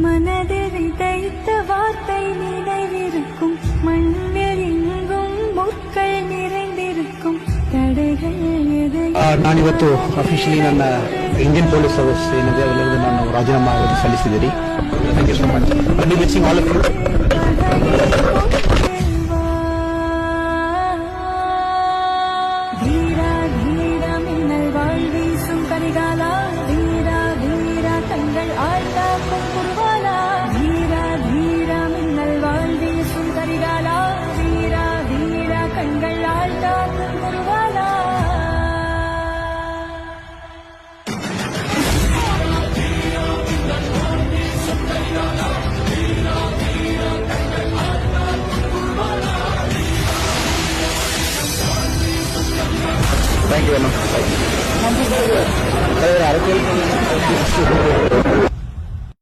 மனதில் விதைத்த வார்த்தை நினைவிருக்கும், மண்ணில் எங்கும் முற்கள் நிறைந்திருக்கும், தடைகள் ನಾನು ಇವತ್ತು ಅಫಿಷಿಯಲಿ ನನ್ನ ಇಂಡಿಯನ್ ಪೊಲೀಸ್ ಸರ್ವಿಸ್ ಏನಿದೆ ಅದರಲ್ಲಿ ನಾನು ರಾಜೀನಾಮೆ ಸಲ್ಲಿಸಿದ್ದೀರಿ. Thank you so much. Wishing all of you. Thank you very much.